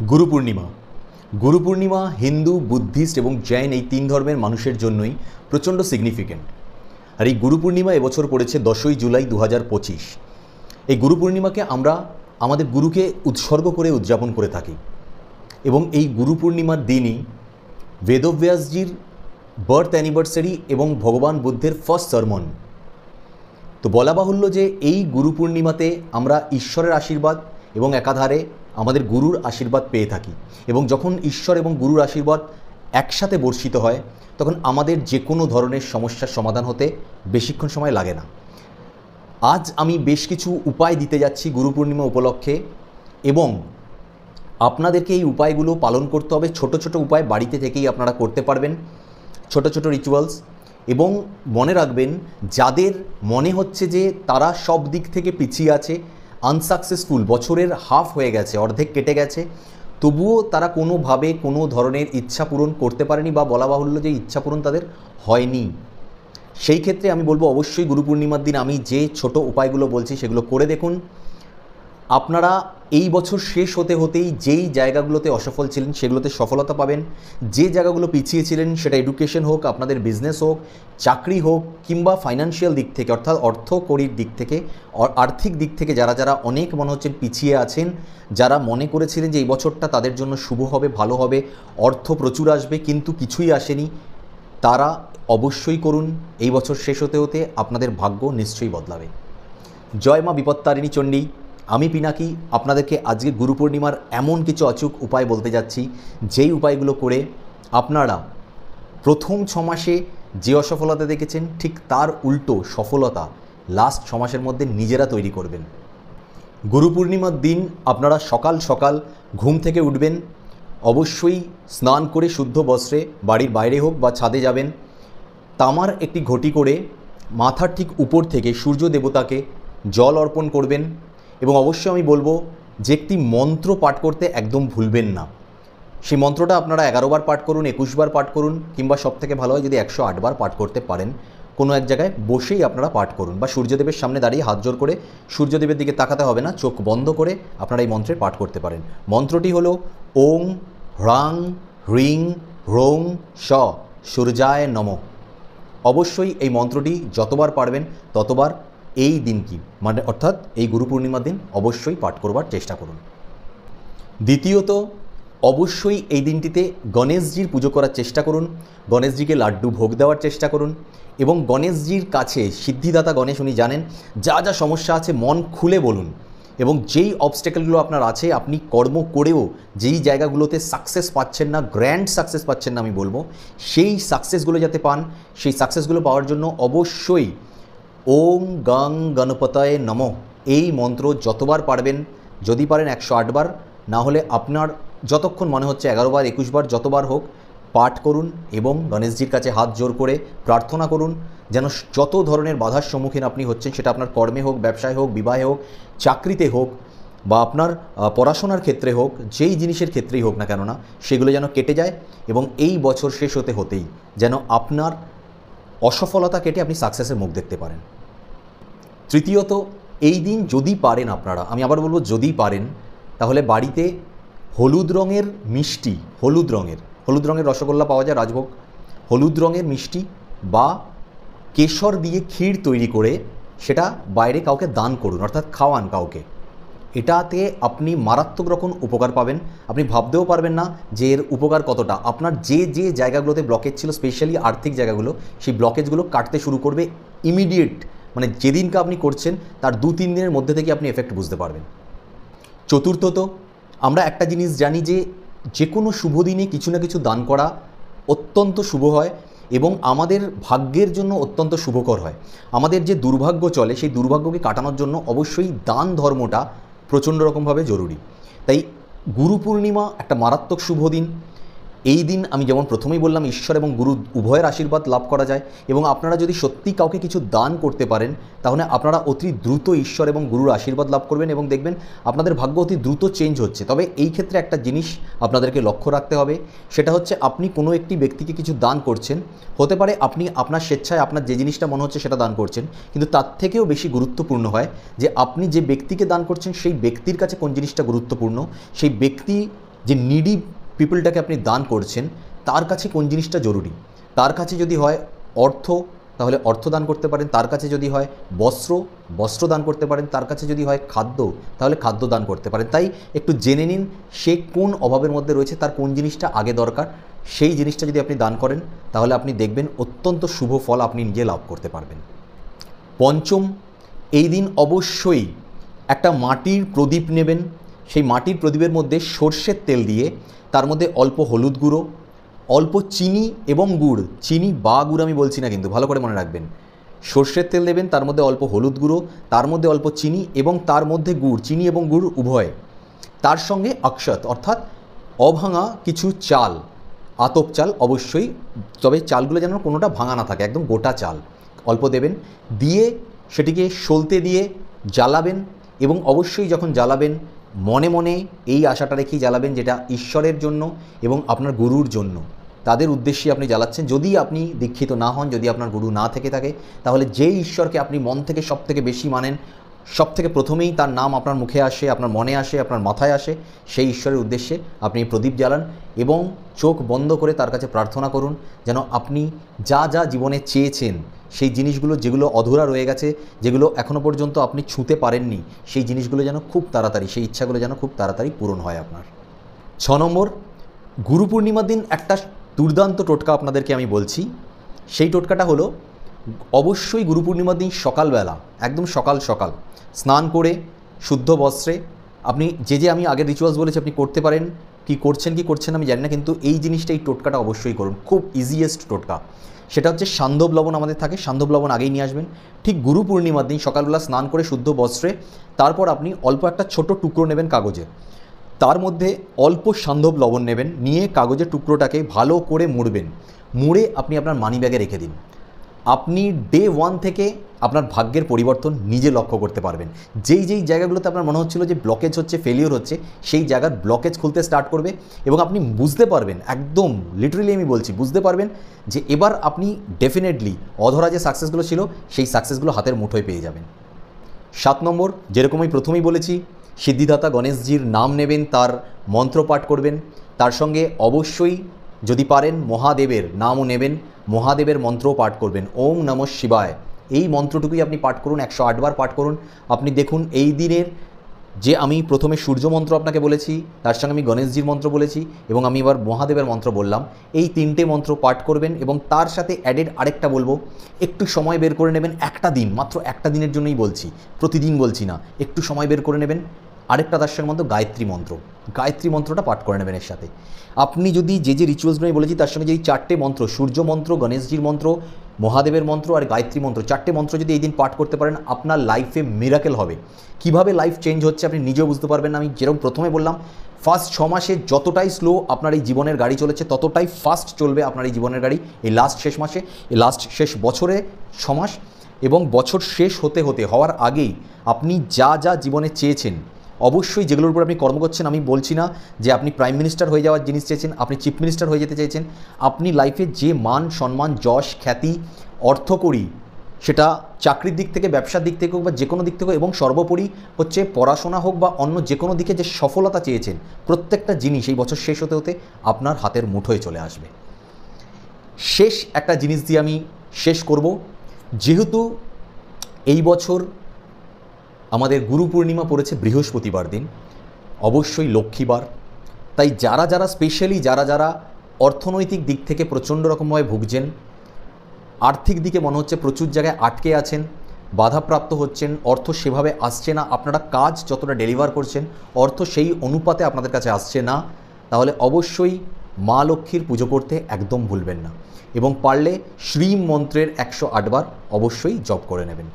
Guru Purnima. Guru Purnima Hindu, Buddhist এবং জৈন এই তিন ধর্মের মানুষের জন্যই প্রচণ্ড সিগনিফিকেন্ট। আর এই গুরু পূর্ণিমা এবছর পড়েছে 10ই জুলাই 2025। এই গুরু পূর্ণিমাকে আমরা আমাদের গুরুকে উৎসর্গ করে উদযাপন করে থাকি এবং এই গুরু পূর্ণিমার দিনই বেদব্যাসজির বার্থ অ্যানিভার্সারি এবং ভগবান বুদ্ধের ফার্স্ট সারমন। তো বলা বাহুল্য যে এই গুরু পূর্ণিমাতে আমরা ঈশ্বরের আশীর্বাদ এবং একাধারে আমাদের গুরুর আশীর্বাদ পেয়ে থাকি, এবং যখন ঈশ্বর এবং গুরুর আশীর্বাদ একসাথে বর্ষিত হয় তখন আমাদের যে কোনো ধরনের সমস্যার সমাধান হতে বেশিক্ষণ সময় লাগে না। আজ আমি বেশ কিছু উপায় দিতে যাচ্ছি গুরু পূর্ণিমা উপলক্ষে, এবং আপনাদেরকে এই উপায়গুলো পালন করতে হবে। ছোট ছোট উপায় বাড়িতে থেকেই আপনারা করতে পারবেন, ছোট ছোট রিচুয়ালস। এবং মনে রাখবেন, যাদের মনে হচ্ছে যে তারা সব দিক থেকে পিছিয়ে আছে, আনসাকসেসফুল, বছরের হাফ হয়ে গেছে, অর্ধেক কেটে গেছে, তবুও তারা কোনোভাবে কোনো ধরনের ইচ্ছা পূরণ করতে পারেনি, বা বলা বাহুল্য যে ইচ্ছা পূরণ তাদের হয়নি, সেই ক্ষেত্রে আমি বলবো অবশ্যই গুরু পূর্ণিমার দিন আমি যে ছোট উপায়গুলো বলছি সেগুলো করে দেখুন। আপনারা এই বছর শেষ হতে হতেই যেই জায়গাগুলোতে অসফল ছিলেন সেগুলোতে সফলতা পাবেন। যে জায়গাগুলো পিছিয়ে ছিলেন, সেটা এডুকেশন হোক, আপনাদের বিজনেস হোক, চাকরি হোক, কিংবা ফাইন্যান্সিয়াল দিক থেকে অর্থাৎ অর্থকড়ির দিক থেকে, আর্থিক দিক থেকে যারা যারা অনেক মনে হচ্ছেন পিছিয়ে আছেন, যারা মনে করেছিলেন যে এই বছরটা তাদের জন্য শুভ হবে, ভালো হবে, অর্থ প্রচুর আসবে, কিন্তু কিছুই আসেনি, তারা অবশ্যই করুন। এই বছর শেষ হতে হতে আপনাদের ভাগ্য নিশ্চয়ই বদলাবে। জয় মা বিপত্তারিণী চণ্ডী। আমি পিনাকি আপনাদেরকে আজকে গুরু পূর্ণিমার এমন কিছু অচুক উপায় বলতে যাচ্ছি, যেই উপায়গুলো করে আপনারা প্রথম 6 মাসে যে অসফলতা দেখেছেন ঠিক তার উল্টো সফলতা লাস্ট 6 মাসের মধ্যে নিজেরা তৈরি করবেন। গুরু পূর্ণিমার দিন আপনারা সকাল সকাল ঘুম থেকে উঠবেন, অবশ্যই স্নান করে শুদ্ধ বস্ত্রে বাড়ির বাইরে হোক বা ছাদে যাবেন, তামার একটি ঘটি করে মাথার ঠিক উপর থেকে সূর্য দেবতাকে জল অর্পণ করবেন। এবং অবশ্যই আমি বলবো যে একটি মন্ত্র পাঠ করতে একদম ভুলবেন না। সেই মন্ত্রটা আপনারা 11 বার পাঠ করুন, 21 বার পাঠ করুন, কিংবা সবথেকে ভালো হয় যদি 108 বার পাঠ করতে পারেন। কোনো এক জায়গায় বসেই আপনারা পাঠ করুন, বা সূর্যদেবের সামনে দাঁড়িয়ে হাত জোর করে, সূর্যদেবের দিকে তাকাতে হবে না, চোখ বন্ধ করে আপনারা এই মন্ত্রে পাঠ করতে পারেন। মন্ত্রটি হলো ওং হ্রাং হ্রিং হ্রৌং স সূর্যায় নমঃ। অবশ্যই এই মন্ত্রটি যতবার পারবেন ততবার এই দিন কি মানে অর্থাৎ এই গুরু পূর্ণিমার দিন অবশ্যই পাঠ করবার চেষ্টা করুন। দ্বিতীয়ত, অবশ্যই এই দিনটিতে গণেশজির পুজো করার চেষ্টা করুন, গণেশজিকে লাড্ডু ভোগ দেওয়ার চেষ্টা করুন, এবং গণেশজির কাছে সিদ্ধিদাতা গণেশ, উনি জানেন যা যা সমস্যা আছে মন খুলে বলুন। এবং যেই অবস্টেকেলগুলো আপনার আছে, আপনি কর্ম করেও যেই জায়গাগুলোতে সাকসেস পাচ্ছেন না, গ্র্যান্ড সাকসেস পাচ্ছেন না আমি বলবো, সেই সাকসেসগুলো যাতে পান, সেই সাকসেসগুলো পাওয়ার জন্য অবশ্যই ওং গং গণপতায় নমঃ এই মন্ত্র যতবার পারবেন, যদি পারেন 108 বার, না হলে আপনার যতক্ষণ মনে হচ্ছে 11 বার 21 বার যতবার হোক পাঠ করুন, এবং গণেশজির কাছে হাত জোর করে প্রার্থনা করুন যেন যত ধরনের বাধার সম্মুখীন আপনি হচ্ছেন, সেটা আপনার কর্মে হোক, ব্যবসায় হোক, বিবাহে হোক, চাকরিতে হোক, বা আপনার পড়াশোনার ক্ষেত্রে হোক, যেই জিনিসের ক্ষেত্রেই হোক না কেননা, সেগুলো যেন কেটে যায়, এবং এই বছর শেষ হতে হতেই যেন আপনার অসফলতা কেটে আপনি সাকসেসের মুখ দেখতে পারেন। তৃতীয়ত, এই দিন যদি পারেন আপনারা, আমি আবার বলবো যদি পারেন, তাহলে বাড়িতে হলুদ রঙের মিষ্টি, হলুদ রঙের রসগোল্লা পাওয়া যায়, রাজভোগ, হলুদ রঙের মিষ্টি বা কেশর দিয়ে ক্ষীর তৈরি করে সেটা বাইরে কাউকে দান করুন, অর্থাৎ খাওয়ান কাউকে। এটাতে আপনি মারাত্মক রকম উপকার পাবেন। আপনি ভাবতেও পারবেন না যে এর উপকার কতটা। আপনার যে যে জায়গাগুলোতে ব্লকেজ ছিল, স্পেশালি আর্থিক জায়গাগুলো, সেই ব্লকেজগুলো কাটতে শুরু করবে ইমিডিয়েট, মানে যেদিনকে আপনি করছেন তার 2-3 দিনের মধ্যে থেকে আপনি এফেক্ট বুঝতে পারবেন। চতুর্থত, আমরা একটা জিনিস জানি যে কোনো শুভ দিনে কিছু না কিছু দান করা অত্যন্ত শুভ হয়, এবং আমাদের ভাগ্যের জন্য অত্যন্ত শুভকর হয়। আমাদের যে দুর্ভাগ্য চলে, সেই দুর্ভাগ্যকে কাটানোর জন্য অবশ্যই দান ধর্মটা প্রচণ্ড রকমভাবে জরুরি। তাই গুরু পূর্ণিমা একটা মারাত্মক শুভ দিন। এই দিন আমি যেমন প্রথমেই বললাম, ঈশ্বর এবং গুরু উভয়ের আশীর্বাদ লাভ করা যায়, এবং আপনারা যদি সত্যি কাউকে কিছু দান করতে পারেন তাহলে আপনারা অতি দ্রুত ঈশ্বর এবং গুরুর আশীর্বাদ লাভ করবেন, এবং দেখবেন আপনাদের ভাগ্য অতি দ্রুত চেঞ্জ হচ্ছে। তবে এই ক্ষেত্রে একটা জিনিস আপনাদেরকে লক্ষ্য রাখতে হবে, সেটা হচ্ছে আপনি কোনো একটি ব্যক্তিকে কিছু দান করছেন, হতে পারে আপনি আপনার স্বেচ্ছায় আপনার যে জিনিসটা মনে হচ্ছে সেটা দান করছেন, কিন্তু তার থেকেও বেশি গুরুত্বপূর্ণ হয় যে আপনি যে ব্যক্তিকে দান করছেন সেই ব্যক্তির কাছে কোন জিনিসটা গুরুত্বপূর্ণ, সেই ব্যক্তি যে নিডি পিপলটাকে আপনি দান করছেন তার কাছে কোন জিনিসটা জরুরি। তার কাছে যদি হয় অর্থ, তাহলে অর্থ দান করতে পারেন। তার কাছে যদি হয় বস্ত্র দান করতে পারেন। তার কাছে যদি হয় খাদ্য, তাহলে খাদ্য দান করতে পারেন। তাই একটু জেনে নিন সে কোন অভাবের মধ্যে রয়েছে, তার কোন জিনিসটা আগে দরকার, সেই জিনিসটা যদি আপনি দান করেন তাহলে আপনি দেখবেন অত্যন্ত শুভ ফল আপনি নিজে লাভ করতে পারবেন। পঞ্চম, এই দিন অবশ্যই একটা মাটির প্রদীপ নেবেন। সেই মাটির প্রদীপের মধ্যে সর্ষের তেল দিয়ে তার মধ্যে অল্প হলুদ গুঁড়ো, অল্প চিনি এবং গুড়, চিনি বা গুড় আমি বলছি না কিন্তু, ভালো করে মনে রাখবেন। সর্ষের তেল দেবেন, তার মধ্যে অল্প হলুদ গুঁড়ো, তার মধ্যে অল্প চিনি এবং তার মধ্যে গুড়, চিনি এবং গুড় উভয়। তার সঙ্গে অক্ষত অর্থাৎ অভাঙা কিছু চাল, আতপ চাল অবশ্যই, তবে চালগুলো যেন কোনোটা ভাঙা না থাকে, একদম গোটা চাল অল্প দেবেন। দিয়ে সেটিকে সলতে দিয়ে জ্বালাবেন এবং অবশ্যই যখন জ্বালাবেন মনে মনে এই আশাটা রেখেই জ্বালাবেন যেটা ঈশ্বরের জন্য এবং আপনার গুরুর জন্য, তাদের উদ্দেশ্যে আপনি জ্বালাচ্ছেন। যদি আপনি দীক্ষিত না হন, যদি আপনার গুরু না থেকে থাকে, তাহলে যেই ঈশ্বরকে আপনি মন থেকে সবথেকে বেশি মানেন, সবথেকে প্রথমেই তার নাম আপনার মুখে আসে, আপনার মনে আসে, আপনার মাথায় আসে, সেই ঈশ্বরের উদ্দেশ্যে আপনি প্রদীপ জ্বালান এবং চোখ বন্ধ করে তার কাছে প্রার্থনা করুন যেন আপনি যা যা জীবনে চেয়েছেন সেই জিনিসগুলো, যেগুলো অধুরা রয়ে গেছে, যেগুলো এখনও পর্যন্ত আপনি ছুঁতে পারেননি, সেই জিনিসগুলো যেন খুব তাড়াতাড়ি, সেই ইচ্ছাগুলো যেন খুব তাড়াতাড়ি পূরণ হয় আপনার। 6 নম্বর, গুরু পূর্ণিমার দিন একটা দুর্দান্ত টোটকা আপনাদেরকে আমি বলছি। সেই টোটকাটা হলো অবশ্যই গুরু পূর্ণিমার দিন সকালবেলা, একদম সকাল সকাল স্নান করে শুদ্ধ বস্ত্রে আপনি যে আমি আগের রিচুয়ালস বলেছি আপনি করতে পারেন, কি করছেন কি করছেন আমি জানি না, কিন্তু এই জিনিসটা, এই টোটকাটা অবশ্যই করুন। খুব ইজিয়েস্ট টোটকা, সেটা হচ্ছে সান্ধ্যব লবণ আমাদের থাকে, সান্ধ্যব লবণ আগেই নিয়ে আসবেন। ঠিক গুরু পূর্ণিমার দিন সকালবেলা স্নান করে শুদ্ধ বস্ত্রে তারপর আপনি অল্প একটা ছোট টুকরো নেবেন কাগজের, তার মধ্যে অল্প সান্ধ্যব লবণ নেবেন, নিয়ে কাগজের টুকরোটাকে ভালো করে মুড়বেন। মুড়ে আপনি আপনার মানি ব্যাগে রেখে দিন। আপনি ডে 1 থেকে আপনার ভাগ্যের পরিবর্তন নিজে লক্ষ্য করতে পারবেন। যেই জায়গাগুলোতে আপনার মনে হচ্ছিল যে ব্লকেজ হচ্ছে, ফেলিওর হচ্ছে, সেই জায়গার ব্লকেজ খুলতে স্টার্ট করবে এবং আপনি বুঝতে পারবেন, একদম লিটারেলি আমি বলছি, বুঝতে পারবেন যে এবার আপনি ডেফিনেটলি অধরা যে সাকসেসগুলো ছিল সেই সাকসেসগুলো হাতের মুঠোয় পেয়ে যাবেন। 7 নম্বর, যেরকম আমি প্রথমেই বলেছি, সিদ্ধিদাতা গণেশজির নাম নেবেন, তার মন্ত্র পাঠ করবেন। তার সঙ্গে অবশ্যই যদি পারেন মহাদেবের নামও নেবেন, মহাদেবের মন্ত্রও পাঠ করবেন, ওম নমঃ শিবায়। এই মন্ত্রটুকুই আপনি পাঠ করুন, 108 বার পাঠ করুন। আপনি দেখুন এই দিনের যে আমি প্রথমে সূর্য মন্ত্র আপনাকে বলেছি, তার সঙ্গে আমি গণেশজির মন্ত্র বলেছি এবং আমি এবার মহাদেবের মন্ত্র বললাম, এই 3টে মন্ত্র পাঠ করবেন এবং তার সাথে অ্যাডেড আরেকটা বলবো, একটু সময় বের করে নেবেন, একটা দিন, মাত্র একটা দিনের জন্যই বলছি, প্রতিদিন বলছি না, একটু সময় বের করে নেবেন। আরেকটা তার সঙ্গে মন্ত্র গায়ত্রী মন্ত্র, গায়ত্রী মন্ত্রটা পাঠ করে নেবেন এর সাথে। আপনি যদি যে রিচুয়ালসগুলো আমি বলেছি তার সঙ্গে যে 4টে মন্ত্র, সূর্য মন্ত্র, গণেশজির মন্ত্র, মহাদেবের মন্ত্র আর গায়ত্রী মন্ত্র, 4টে মন্ত্র যদি এই দিন পাঠ করতে পারেন, আপনার লাইফে মিরাকেল হবে। কিভাবে লাইফ চেঞ্জ হচ্ছে আপনি নিজেও বুঝতে পারবেন না। আমি যেরকম প্রথমে বললাম, ফার্স্ট 6 মাসে যতটাই স্লো আপনার এই জীবনের গাড়ি চলেছে, ততটাই ফাস্ট চলবে আপনার এই জীবনের গাড়ি এই লাস্ট শেষ মাসে, এই লাস্ট শেষ বছরে 6 মাস, এবং বছর শেষ হতে হওয়ার আগেই আপনি যা জীবনে চেয়েছেন, অবশ্যই যেগুলোর উপর আপনি কর্ম করছেন, আমি বলছি না যে আপনি প্রাইম মিনিস্টার হয়ে যাওয়ার জিনিস চেয়েছেন, আপনি চিফ মিনিস্টার হয়ে যেতে চাইছেন, আপনি লাইফে যে মান সম্মান, যশ, খ্যাতি, অর্থকড়ি, সেটা চাকরির দিক থেকে, ব্যবসার দিক থেকে হোক বা যে কোনো দিক থেকে, এবং সর্বোপরি হচ্ছে পড়াশোনা হোক বা অন্য যে কোনো দিকে যে সফলতা চেয়েছেন, প্রত্যেকটা জিনিস এই বছর শেষ হতে আপনার হাতের মুঠোয় চলে আসবে। শেষ একটা জিনিস দিয়ে আমি শেষ করব। যেহেতু এই বছর আমাদের গুরু পূর্ণিমা পড়েছে বৃহস্পতিবার দিন, অবশ্যই লক্ষ্মীবার, তাই যারা স্পেশালি যারা অর্থনৈতিক দিক থেকে প্রচণ্ড রকমভাবে ভুগছেন, আর্থিক দিকে মনে হচ্ছে প্রচুর জায়গায় আটকে আছেন, বাধাপ্রাপ্ত হচ্ছেন, অর্থ সেভাবে আসছে না, আপনারা কাজ যতটা ডেলিভার করছেন অর্থ সেই অনুপাতে আপনাদের কাছে আসছে না, তাহলে অবশ্যই মা লক্ষ্মীর পুজো করতে একদম ভুলবেন না এবং পারলে শ্রী মন্ত্রের 108 বার অবশ্যই জপ করে নেবেন।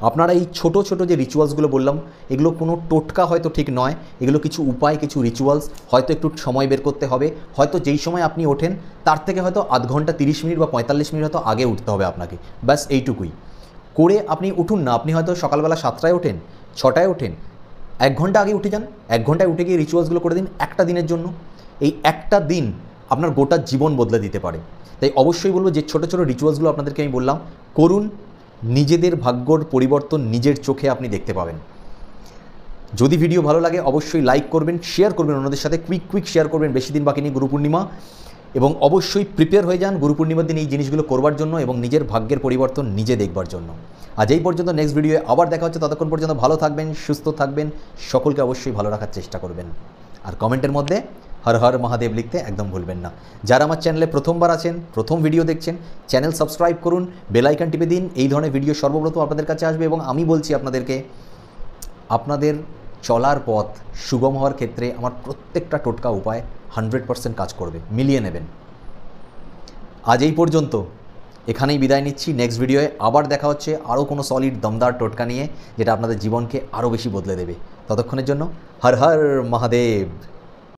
আপনারা এই ছোট যে রিচুয়ালসগুলো বললাম, এগুলো কোনো টোটকা হয়তো ঠিক নয়, এগুলো কিছু উপায়, কিছু রিচুয়ালস, হয়তো একটু সময় বের করতে হবে, হয়তো যেই সময় আপনি ওঠেন তার থেকে হয়তো আধ ঘন্টা 30 মিনিট বা 45 মিনিট হয়তো আগে উঠতে হবে আপনাকে, ব্যাস এইটুকুই করে আপনি উঠুন না। আপনি হয়তো সকালবেলা 7টায় ওঠেন, 6টায় ওঠেন, 1 ঘন্টা আগে উঠে যান, 1 ঘন্টায় উঠে গিয়ে রিচুয়ালসগুলো করে দিন একটা দিনের জন্য। এই একটা দিন আপনার গোটা জীবন বদলে দিতে পারে। তাই অবশ্যই বলবো যে ছোট রিচুয়ালসগুলো আপনাদেরকে আমি বললাম করুন, নিজেদের ভাগ্যর পরিবর্তন নিজের চোখে আপনি দেখতে পাবেন। যদি ভিডিও ভালো লাগে অবশ্যই লাইক করবেন, শেয়ার করবেন অন্যদের সাথে, কুইক শেয়ার করবেন। বেশি দিন বাকি নেই গুরু পূর্ণিমা, এবং অবশ্যই প্রিপেয়ার হয়ে যান গুরু পূর্ণিমার দিন এই জিনিসগুলো করবার জন্য এবং নিজের ভাগ্যের পরিবর্তন নিজে দেখবার জন্য। আজ এই পর্যন্ত, নেক্সট ভিডিওয়ে আবার দেখা হচ্ছে। ততক্ষণ পর্যন্ত ভালো থাকবেন, সুস্থ থাকবেন, সকলকে অবশ্যই ভালো রাখার চেষ্টা করবেন। আর কমেন্টের মধ্যে হর হর মহাদেব লিখতে একদম ভুলবেন না। যারা আমার চ্যানেলে প্রথমবার আছেন, প্রথম ভিডিও দেখছেন, চ্যানেল সাবস্ক্রাইব করুন, বেল আইকন টিপে দিন। এই ধরনের ভিডিও সর্বপ্রথম আপনাদের কাছে আসবে। এবং আমি বলছি আপনাদেরকে, আপনাদের চলার পথ সুগম হওয়ার ক্ষেত্রে আমার প্রত্যেকটা টোটকা উপায় 100% কাজ করবে, মিলিয়ে নেবেন। আজ এই পর্যন্ত, এখানেই বিদায় নিচ্ছি। নেক্সট ভিডিওয়ে আবার দেখা হচ্ছে আরও কোনো সলিড দমদার টোটকা নিয়ে, যেটা আপনাদের জীবনকে আরও বেশি বদলে দেবে। ততক্ষণের জন্য হর হর মহাদেব।